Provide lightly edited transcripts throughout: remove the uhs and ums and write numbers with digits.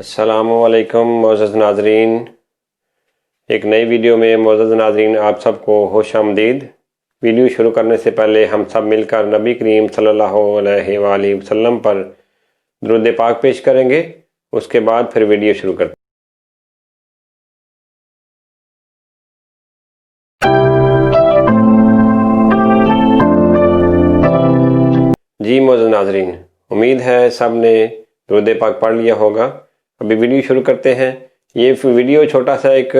अस्सलामुअलैकुम मोअज़्ज़ज़ नाज़रीन, एक नई वीडियो में मोअज़्ज़ज़ नाज़रीन आप सबको खुश आमदीद। वीडियो शुरू करने से पहले हम सब मिलकर नबी करीम सल्लल्लाहु अलैहि वसल्लम पर दुरूद पाक पेश करेंगे। उसके बाद फिर वीडियो शुरू करते हैं। जी मोअज़्ज़ज़ नाज़रीन, उम्मीद है सब ने दुरूद पाक पढ़ लिया होगा। अभी वीडियो शुरू करते हैं। ये वीडियो छोटा सा एक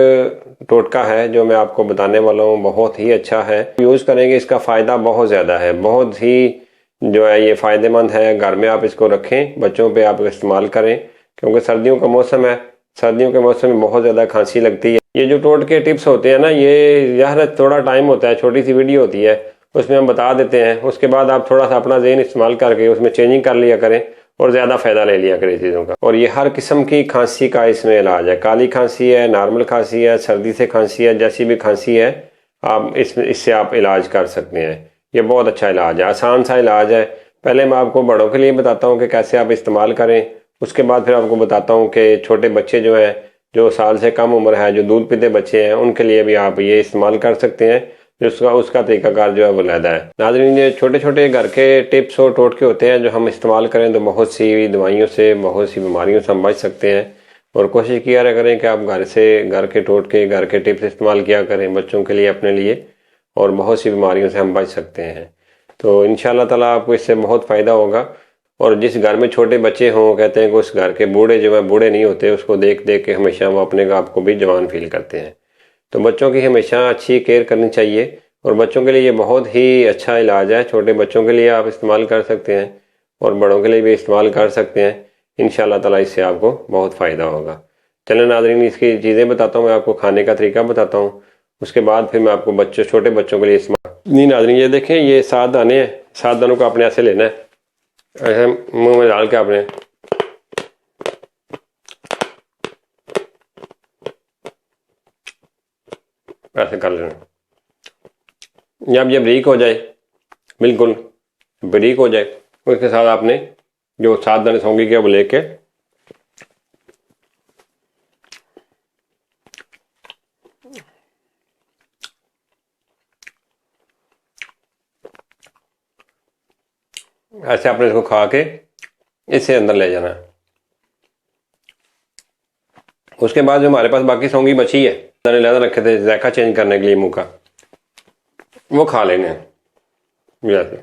टोटका है जो मैं आपको बताने वाला हूँ, बहुत ही अच्छा है। यूज़ करेंगे, इसका फ़ायदा बहुत ज़्यादा है, बहुत ही जो है ये फ़ायदेमंद है। घर में आप इसको रखें, बच्चों पे आप इस्तेमाल करें, क्योंकि सर्दियों का मौसम है। सर्दियों के मौसम में बहुत ज़्यादा खांसी लगती है। ये जो टोटके टिप्स होते हैं ना, ये यार थोड़ा टाइम होता है, छोटी सी वीडियो होती है, उसमें हम बता देते हैं। उसके बाद आप थोड़ा सा अपना ज़हन इस्तेमाल करके उसमें चेंजिंग कर लिया करें और ज़्यादा फ़ायदा ले लिया करें चीज़ों का। और ये हर किस्म की खांसी का इसमें इलाज है। काली खांसी है, नॉर्मल खांसी है, सर्दी से खांसी है, जैसी भी खांसी है आप इससे आप इलाज कर सकते हैं। ये बहुत अच्छा इलाज है, आसान सा इलाज है। पहले मैं आपको बड़ों के लिए बताता हूँ कि कैसे आप इस्तेमाल करें। उसके बाद फिर आपको बताता हूँ कि छोटे बच्चे जो हैं, जो साल से कम उम्र है, जो दूध पीते बच्चे हैं, उनके लिए भी आप ये इस्तेमाल कर सकते हैं। उसका तरीकाकार जो है वो अलग है। नाज़रीन, ये छोटे छोटे घर के टिप्स और टोटके होते हैं जो हम इस्तेमाल करें तो बहुत सी दवाइयों से, बहुत सी बीमारियों से हम बच सकते हैं। और कोशिश किया करें कि आप घर के टोटके, घर के टिप्स इस्तेमाल किया करें बच्चों के लिए, अपने लिए, और बहुत सी बीमारियों से हम बच सकते हैं। तो इंशाअल्लाह ताला आपको इससे बहुत फ़ायदा होगा। और जिस घर में छोटे बच्चे हों, कहते हैं कि उस घर के बूढ़े जो हैं बूढ़े नहीं होते, उसको देख देख के हमेशा वो अपने आप को भी जवान फील करते हैं। तो बच्चों की हमेशा अच्छी केयर करनी चाहिए और बच्चों के लिए ये बहुत ही अच्छा इलाज है। छोटे बच्चों के लिए आप इस्तेमाल कर सकते हैं और बड़ों के लिए भी इस्तेमाल कर सकते हैं। इंशाअल्लाह ताला इससे आपको बहुत फ़ायदा होगा। चलें नाज़रीन, इसकी चीज़ें बताता हूँ, मैं आपको खाने का तरीका बताता हूँ। उसके बाद फिर मैं आपको छोटे बच्चों के लिए इस्तेमाल नहीं। नाज़रीन, ये देखें, ये 7 दाने हैं। 7 दानों को आपने ऐसे लेना है, ऐसे मुँह में डाल के आपने ऐसे कर लेना। जब ये बारीक हो जाए, बिल्कुल बारीक हो जाए, उसके साथ आपने जो 7 दाने सौंगी के वो लेके ऐसे आपने इसको खा के इसे अंदर ले जाना है। उसके बाद जो हमारे पास बाकी सौंगी बची है, दाने ज़्यादा रखे थे जायका चेंज करने के लिए मुंह का, वो खा लेने हैं जैसे।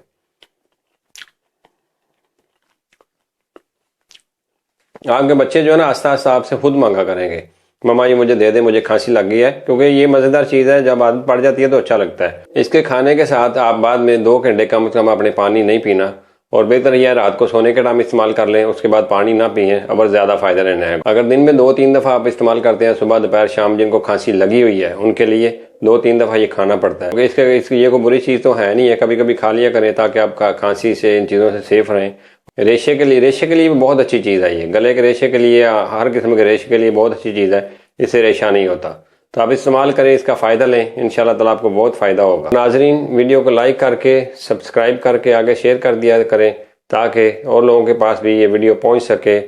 आपके बच्चे जो है ना आस्ता आस्ता आपसे खुद मांगा करेंगे, मम्मा ये मुझे दे दे, मुझे खांसी लग गई है, क्योंकि ये मज़ेदार चीज़ है। जब आदत पड़ जाती है तो अच्छा लगता है। इसके खाने के साथ आप बाद में 2 घंटे कम से कम आपने पानी नहीं पीना, और बेहतर यह रात को सोने के टाइम इस्तेमाल कर लें, उसके बाद पानी ना पिए, अगर ज़्यादा फ़ायदा लेना है। अगर दिन में 2-3 दफ़ा आप इस्तेमाल करते हैं, सुबह दोपहर शाम, जिनको खांसी लगी हुई है उनके लिए 2-3 दफ़ा ये खाना पड़ता है। इसकी ये कोई बुरी चीज़ तो है नहीं है, कभी कभी खा लिया करें ताकि आप खांसी से, इन चीज़ों से सेफ रहें। रेशे के लिए भी बहुत अच्छी चीज़ है ये। गले के रेशे के लिए, हर किस्म के रेशे के लिए बहुत अच्छी चीज़ है, इससे रेशा नहीं होता। तो आप इस्तेमाल करें, इसका फ़ायदा लें, इंशाअल्लाह ताला आपको बहुत फ़ायदा होगा। नाजरीन, वीडियो को लाइक करके, सब्सक्राइब करके आगे शेयर कर दिया करें, ताकि और लोगों के पास भी ये वीडियो पहुंच सके।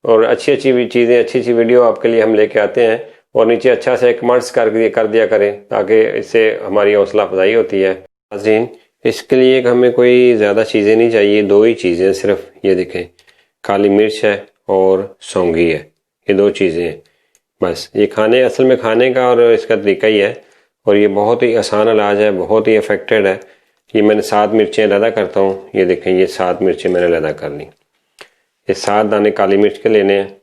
और अच्छी अच्छी चीज़ें, अच्छी अच्छी वीडियो आपके लिए हम लेके आते हैं। और नीचे अच्छा से कमेंट्स कर दिया करें, ताकि इससे हमारी हौसला अफजाई होती है। नाजरीन, इसके लिए हमें कोई ज़्यादा चीज़ें नहीं चाहिए, 2 ही चीज़ें सिर्फ। ये देखें, काली मिर्च है और सौंगी है, ये 2 चीज़ें हैं बस। ये असल में खाने का और इसका तरीका ही है। और ये बहुत ही आसान इलाज है, बहुत ही इफेक्टेड है। ये मैंने 7 मिर्चें अलहदा करता हूँ। ये देखें, ये 7 मिर्चें मैंने अलहदा कर ली। ये 7 दाने काली मिर्च के लेने हैं।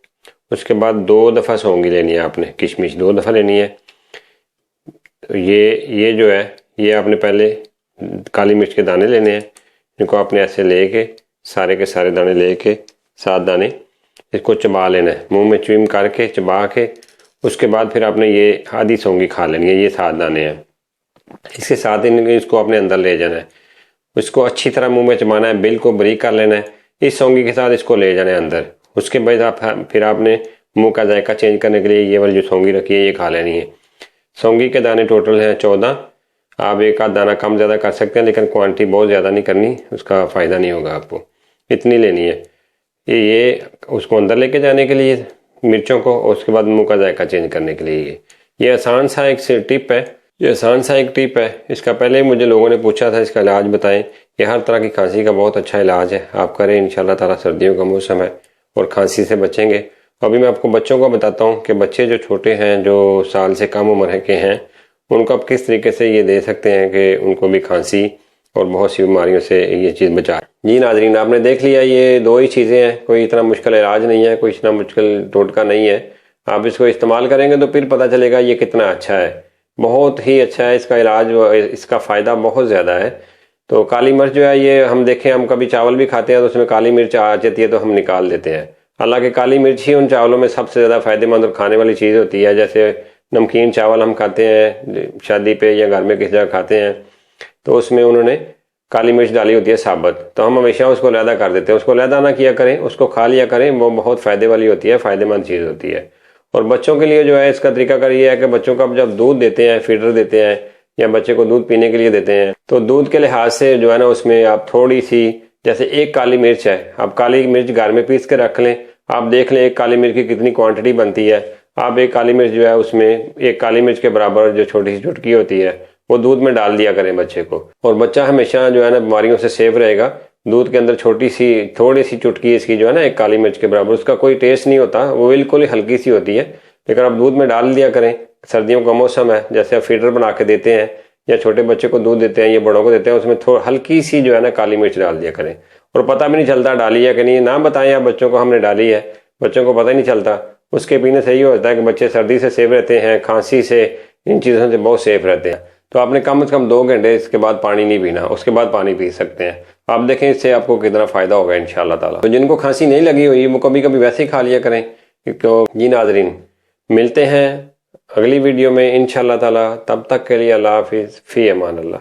उसके बाद 2 दफ़ा सौंगी लेनी है आपने, किशमिश 2 दफ़ा लेनी है। तो ये जो है, ये आपने पहले काली मिर्च के दाने लेने हैं। इनको आपने ऐसे लेके, सारे के सारे दाने लेके, 7 दाने, इसको चबा लेना है, मुंह में च्यूइंग करके चबा के। उसके बाद फिर आपने ये आधी सौंगी खा लेनी है। ये 7 दाने हैं, इसके साथ इसको आपने अंदर ले जाना है। इसको अच्छी तरह मुंह में चबाना है, बिल्कुल बारीक कर लेना है। इस सौंगी के साथ इसको ले जाना है अंदर। उसके बाद फिर आपने मुंह का जायका चेंज करने के लिए ये वाली जो सौंगी रखी है ये खा लेनी है। सौंगी के दाने टोटल हैं 14। आप एक आध दाना कम ज़्यादा कर सकते हैं, लेकिन क्वांटिटी बहुत ज़्यादा नहीं करनी, उसका फ़ायदा नहीं होगा आपको। इतनी लेनी है। ये उसको अंदर लेके जाने के लिए मिर्चों को और उसके बाद मुंह का जायका चेंज करने के लिए ये आसान सा एक टिप है। ये आसान सा एक टिप है। इसका पहले ही मुझे लोगों ने पूछा था इसका इलाज बताएं। ये हर तरह की खांसी का बहुत अच्छा इलाज है, आप करें इंशाल्लाह ताला। सर्दियों का मौसम है और खांसी से बचेंगे। अभी मैं आपको बच्चों का बताता हूँ कि बच्चे जो छोटे हैं, जो साल से कम उम्र के हैं, उनको आप किस तरीके से ये दे सकते हैं कि उनको भी खांसी और बहुत सी बीमारियों से ये चीज़ बचाए। जी नाजरीन, आपने देख लिया, ये दो ही चीज़ें हैं, कोई इतना मुश्किल इलाज नहीं है, कोई इतना मुश्किल टोटका नहीं है। आप इसको इस्तेमाल करेंगे तो फिर पता चलेगा ये कितना अच्छा है। बहुत ही अच्छा है इसका इलाज, इसका फ़ायदा बहुत ज़्यादा है। तो काली मिर्च जो है, ये हम देखें, हम कभी चावल भी खाते हैं तो उसमें काली मिर्च आ जाती है तो हम निकाल देते हैं। हालांकि काली मिर्च ही उन चावलों में सबसे ज़्यादा फ़ायदेमंद और खाने वाली चीज़ होती है। जैसे नमकीन चावल हम खाते हैं शादी पे या घर में किसी जगह खाते हैं, तो उसमें उन्होंने काली मिर्च डाली होती है साबुत, तो हम हमेशा उसको अलहदा कर देते हैं। उसको अलहदा ना किया करें, उसको खा लिया करें, वो बहुत फ़ायदे वाली होती है, फ़ायदेमंद चीज़ होती है। और बच्चों के लिए जो है इसका तरीकाकार ये है कि बच्चों को आप जब दूध देते हैं, फीडर देते हैं या बच्चे को दूध पीने के लिए देते हैं, तो दूध के लिहाज से जो है ना, उसमें आप थोड़ी सी, जैसे एक काली मिर्च है, आप काली मिर्च घर में पीस के रख लें। आप देख लें एक काली मिर्च की कितनी क्वांटिटी बनती है। आप एक काली मिर्च जो है उसमें एक काली मिर्च के बराबर जो छोटी सी चुटकी होती है वो दूध में डाल दिया करें बच्चे को, और बच्चा हमेशा जो है ना बीमारियों से सेफ रहेगा। दूध के अंदर थोड़ी सी चुटकी इसकी जो है ना एक काली मिर्च के बराबर, उसका कोई टेस्ट नहीं होता, वो बिल्कुल ही हल्की सी होती है, लेकिन आप दूध में डाल दिया करें। सर्दियों का मौसम है, जैसे आप फीडर बना के देते हैं या छोटे बच्चे को दूध देते हैं या बड़ों को देते हैं, उसमें थोड़ी हल्की सी जो है ना काली मिर्च डाल दिया करें, और पता भी नहीं चलता डाली है कि नहीं। ना बताएं आप बच्चों को हमने डाली है, बच्चों को पता ही नहीं चलता। उसके पीने से ये होता है कि बच्चे सर्दी से सेफ रहते हैं, खांसी से, इन चीज़ों से बहुत सेफ रहते हैं। तो आपने कम से कम 2 घंटे इसके बाद पानी नहीं पीना, उसके बाद पानी पी सकते हैं। आप देखें इससे आपको कितना फ़ायदा होगा इंशाल्लाह ताला। तो जिनको खांसी नहीं लगी हुई वो कभी कभी वैसे ही खा लिया करें। तो जी नाजरीन, मिलते हैं अगली वीडियो में इंशाल्लाह ताला। तब तक के लिए अल्लाह हाफिज़, फ़ी अमान अल्लाह।